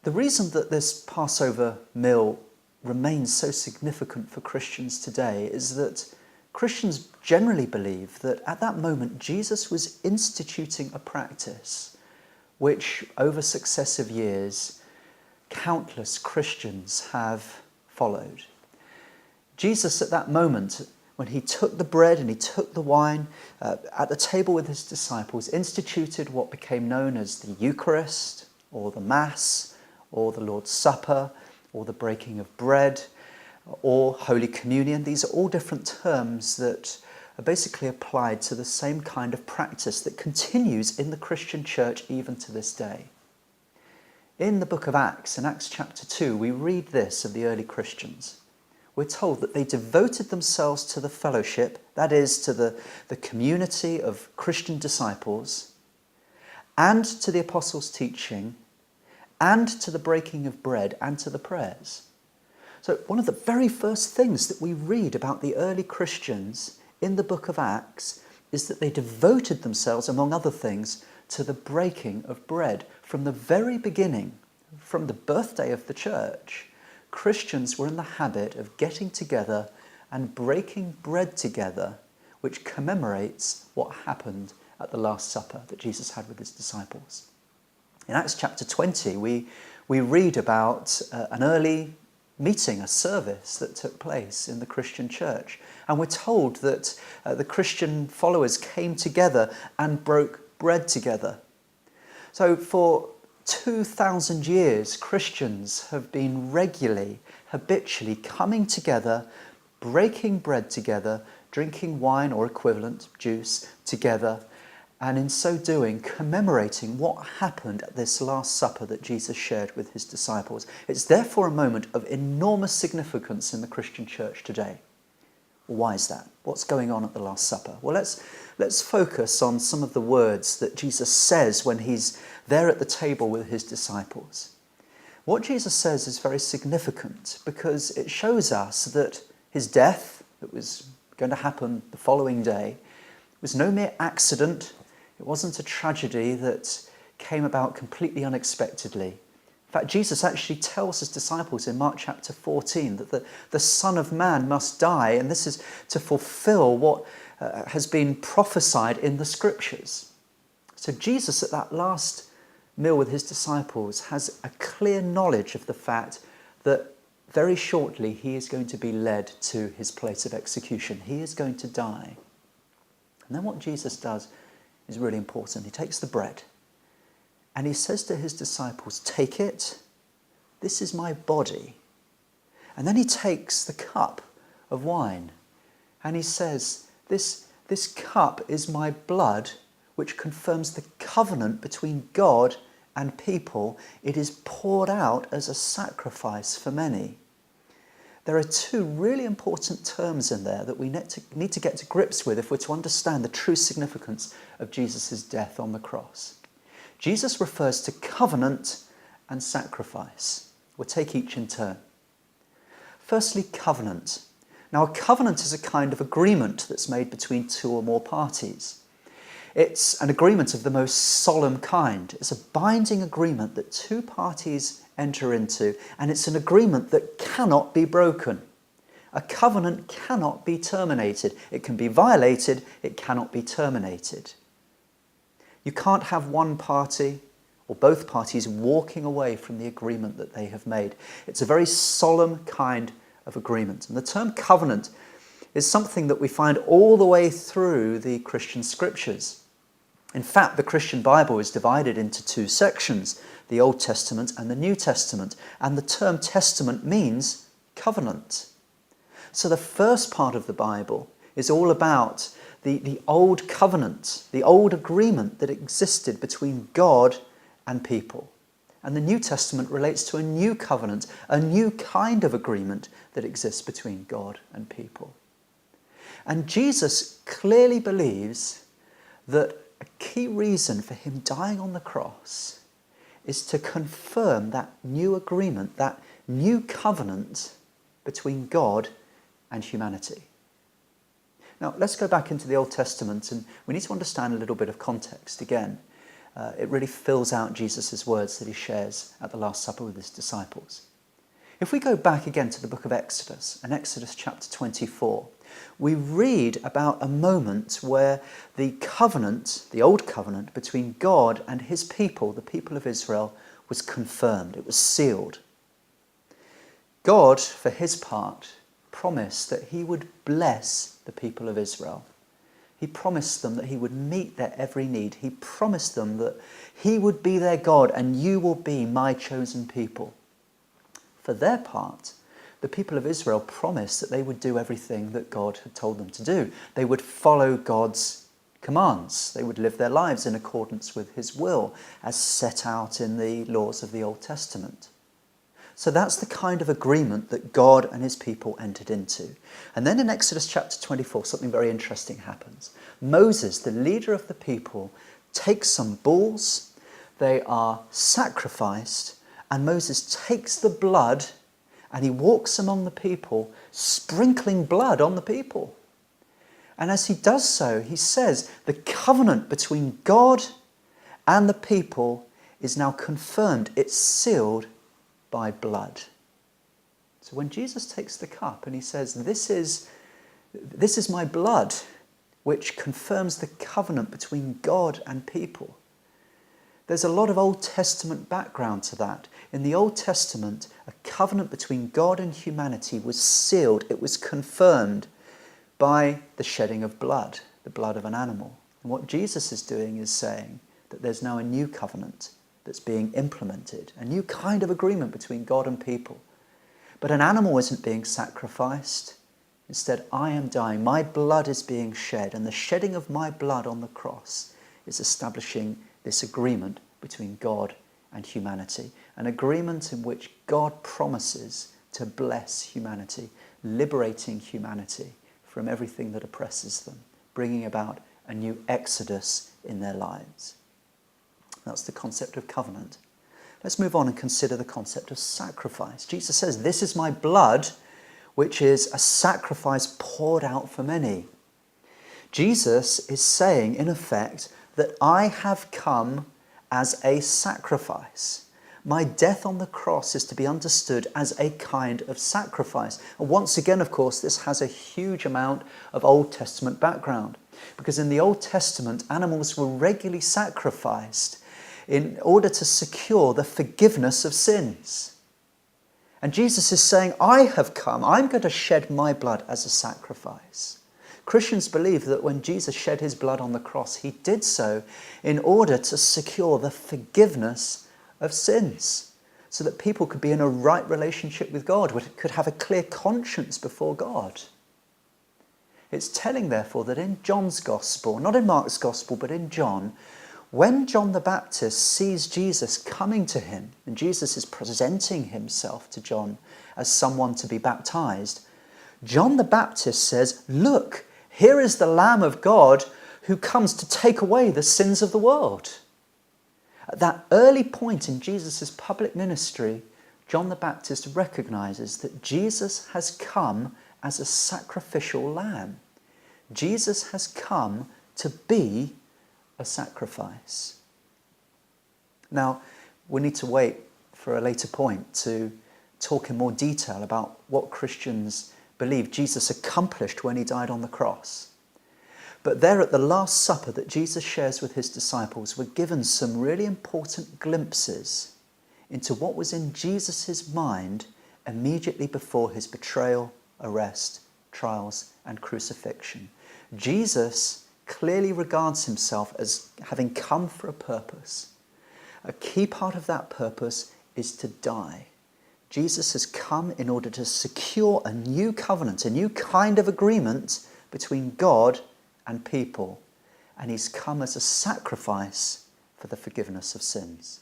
The reason that this Passover meal remains so significant for Christians today is that Christians generally believe that at that moment Jesus was instituting a practice which over successive years countless Christians have followed. Jesus at that moment, when he took the bread and he took the wine at the table with his disciples, instituted what became known as the Eucharist or the Mass or the Lord's Supper or the breaking of bread or Holy Communion. These are all different terms that are basically applied to the same kind of practice that continues in the Christian church even to this day. In the book of Acts, in Acts chapter 2, we read this of the early Christians. We're told that they devoted themselves to the fellowship, that is, to the community of Christian disciples, and to the apostles' teaching, and to the breaking of bread, and to the prayers. So one of the very first things that we read about the early Christians in the book of Acts is that they devoted themselves, among other things, to the breaking of bread. From the very beginning, from the birthday of the church, Christians were in the habit of getting together and breaking bread together, which commemorates what happened at the Last Supper that Jesus had with his disciples. In Acts chapter 20, we read about an early meeting, a service that took place in the Christian church. And we're told that the Christian followers came together and broke bread together. So for 2,000 years, Christians have been regularly, habitually coming together, breaking bread together, drinking wine or equivalent juice together, and in so doing, commemorating what happened at this Last Supper that Jesus shared with his disciples. It's therefore a moment of enormous significance in the Christian church today. Why is that? What's going on at the Last Supper? Well, let's focus on some of the words that Jesus says when he's there at the table with his disciples. What Jesus says is very significant because it shows us that his death, that was going to happen the following day, was no mere accident. It wasn't a tragedy that came about completely unexpectedly. In fact, Jesus actually tells his disciples in Mark chapter 14 that the Son of Man must die, and this is to fulfill what has been prophesied in the scriptures. So Jesus at that last meal with his disciples has a clear knowledge of the fact that very shortly he is going to be led to his place of execution. He is going to die. And then what Jesus does is really important. He takes the bread and he says to his disciples, "Take it, this is my body." And then he takes the cup of wine and he says, this cup is my blood, which confirms the covenant between God and people. It is poured out as a sacrifice for many. There are two really important terms in there that we need to get to grips with if we're to understand the true significance of Jesus' death on the cross. Jesus refers to covenant and sacrifice. We'll take each in turn. Firstly, covenant. Now, a covenant is a kind of agreement that's made between two or more parties. It's an agreement of the most solemn kind. It's a binding agreement that two parties enter into, and it's an agreement that cannot be broken. A covenant cannot be terminated. It can be violated, it cannot be terminated. You can't have one party or both parties walking away from the agreement that they have made. It's a very solemn kind of agreement. And the term covenant is something that we find all the way through the Christian scriptures. In fact, the Christian Bible is divided into two sections, the Old Testament and the New Testament, and the term testament means covenant. So the first part of the Bible is all about the old covenant, the old agreement that existed between God and people. And the New Testament relates to a new covenant, a new kind of agreement that exists between God and people. And Jesus clearly believes that a key reason for him dying on the cross is to confirm that new agreement, that new covenant between God and humanity. Now, let's go back into the Old Testament, and we need to understand a little bit of context again. It really fills out Jesus' words that he shares at the Last Supper with his disciples. If we go back again to the book of Exodus, and Exodus chapter 24, we read about a moment where the covenant, the old covenant between God and his people, the people of Israel, was confirmed. It was sealed. God, for his part, promised that he would bless the people of Israel. He promised them that he would meet their every need. He promised them that he would be their God and you will be my chosen people. For their part, the people of Israel promised that they would do everything that God had told them to do. They would follow God's commands. They would live their lives in accordance with his will, as set out in the laws of the Old Testament. So that's the kind of agreement that God and his people entered into. And then in Exodus chapter 24, something very interesting happens. Moses, the leader of the people, takes some bulls. They are sacrificed, and Moses takes the blood and he walks among the people, sprinkling blood on the people. And as he does so, he says, the covenant between God and the people is now confirmed. It's sealed by blood. So when Jesus takes the cup and he says, this is my blood, which confirms the covenant between God and people, there's a lot of Old Testament background to that. In the Old Testament, a covenant between God and humanity was sealed. It was confirmed by the shedding of blood, the blood of an animal. And what Jesus is doing is saying that there's now a new covenant that's being implemented, a new kind of agreement between God and people. But an animal isn't being sacrificed. Instead, I am dying. My blood is being shed, and the shedding of my blood on the cross is establishing this agreement between God and humanity, an agreement in which God promises to bless humanity, liberating humanity from everything that oppresses them, bringing about a new exodus in their lives. That's the concept of covenant. Let's move on and consider the concept of sacrifice. Jesus says, this is my blood, which is a sacrifice poured out for many. Jesus is saying, in effect, that I have come as a sacrifice. My death on the cross is to be understood as a kind of sacrifice. And once again, of course, this has a huge amount of Old Testament background, because in the Old Testament, animals were regularly sacrificed in order to secure the forgiveness of sins. And Jesus is saying, I have come, I'm going to shed my blood as a sacrifice. Christians believe that when Jesus shed his blood on the cross, he did so in order to secure the forgiveness of sins, so that people could be in a right relationship with God, could have a clear conscience before God. It's telling, therefore, that in John's Gospel, not in Mark's Gospel, but in John, when John the Baptist sees Jesus coming to him, and Jesus is presenting himself to John as someone to be baptized, John the Baptist says, look, here is the Lamb of God who comes to take away the sins of the world. At that early point in Jesus' public ministry, John the Baptist recognizes that Jesus has come as a sacrificial lamb. Jesus has come to be a sacrifice. Now, we need to wait for a later point to talk in more detail about what Christians believe Jesus accomplished when he died on the cross. But there at the Last Supper that Jesus shares with his disciples, we're given some really important glimpses into what was in Jesus' mind immediately before his betrayal, arrest, trials, and crucifixion. Jesus clearly regards himself as having come for a purpose. A key part of that purpose is to die. Jesus has come in order to secure a new covenant, a new kind of agreement between God and people. And he's come as a sacrifice for the forgiveness of sins.